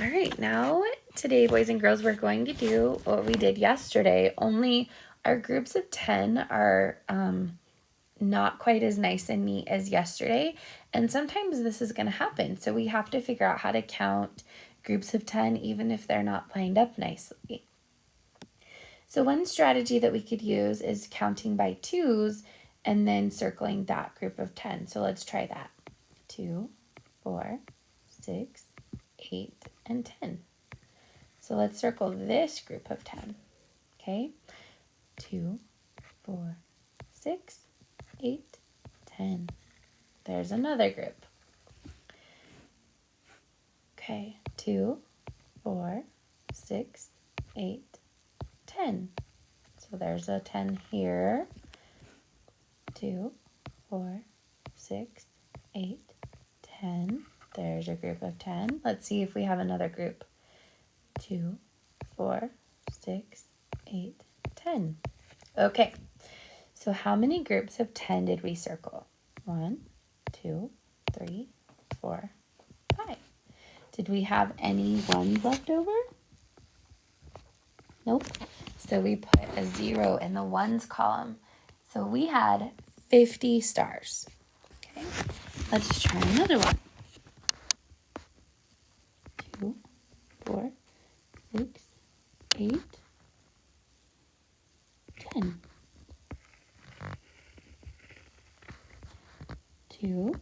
All right, now today, boys and girls, we're going to do what we did yesterday, only our groups of 10 are not quite as nice and neat as yesterday, and sometimes this is going to happen, so we have to figure out how to count groups of 10 even if they're not lined up nicely. So one strategy that we could use is counting by twos and then circling that group of 10. So let's try that. 2, 4, 6, 8, and 10. So let's circle this group of 10. Okay? 2, 4, 6, 8, 10. There's another group. Okay, 2, 4, 6, 8, 10. So there's a 10 here. 2, 4, 6, 8, 10. There's a group of 10. Let's see if we have another group. 2, 4, 6, 8, 10. Okay, so how many groups of 10 did we circle? 1, 2, 3, 4, 5. Did we have any ones left over? Nope. So we put a 0 in the ones column. So we had 50 stars. Okay, let's try another one. 2, 4, 6, 8, 10. 2,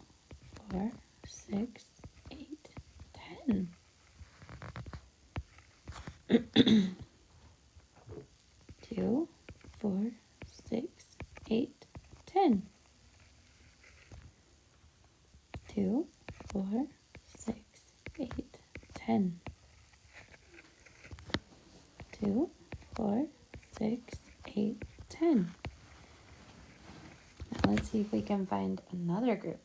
4, 6, 8, 10. 2, 4, 6, 8, 10. 2, 4, 6, 8, 10. 2, 4, 6, 8, 10. Now let's see if we can find another group.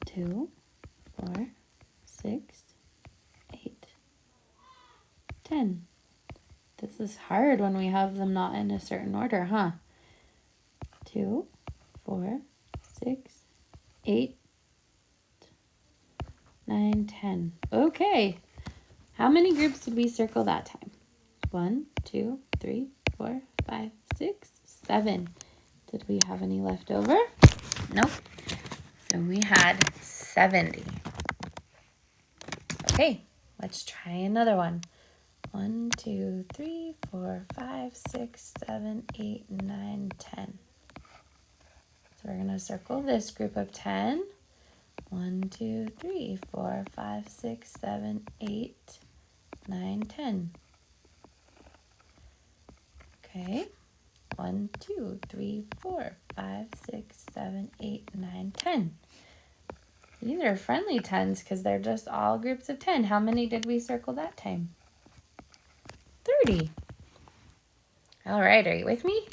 2, 4, 6, 8, 10. This is hard when we have them not in a certain order, huh? 2, 4, 6, 8, 9, 10. Okay. How many groups did we circle that time? 1, 2, 3, 4, 5, 6, 7. Did we have any left over? Nope. So we had 70. Okay, let's try another one. 1, 2, 3, 4, 5, 6, 7, 8, 9, 10. So we're going to circle this group of 10. 1, 2, 3, 4, 5, 6, 7, 8, 9, 10. Okay. 1, 2, 3, 4, 5, 6, 7, 8, 9, 10. These are friendly 10s because they're just all groups of 10. How many did we circle that time? 30. All right, are you with me?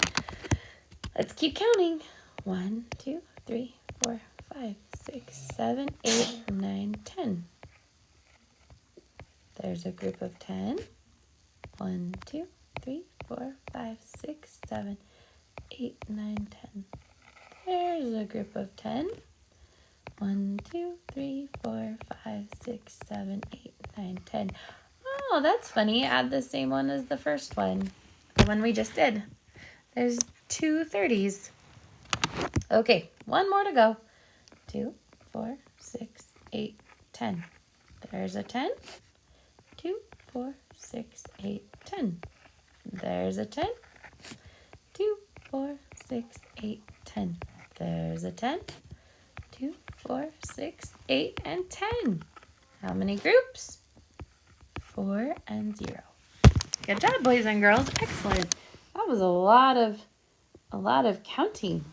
Let's keep counting. 1, 2, 3, 4, 5, 6, 7, 8, 9, 10. There's a group of 10. 1, 2, 3, 4, 5, 6, 7, 8, 9, 10. There's a group of 10. 1, 2, 3, 4, 5, 6, 7, 8, 9, 10. Oh, that's funny. Add the same one as the first one, the one we just did. There's 2 30s. Okay, one more to go. 2, 4, 6, 8, 10. There's a 10. 2, 4, 6, 8, 10. There's a 10. 2, 4, 6, 8, 10. There's a 10. 2, 4, 6, 8, and 10. How many groups? 4 and 0. Good job, boys and girls. Excellent. That was a lot of counting.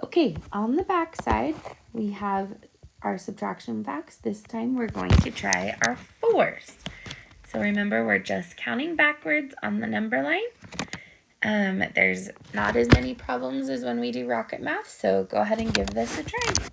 Okay, on the back side, we have our subtraction facts. This time we're going to try our 4s. So remember, we're just counting backwards on the number line. There's not as many problems as when we do rocket math, so go ahead and give this a try.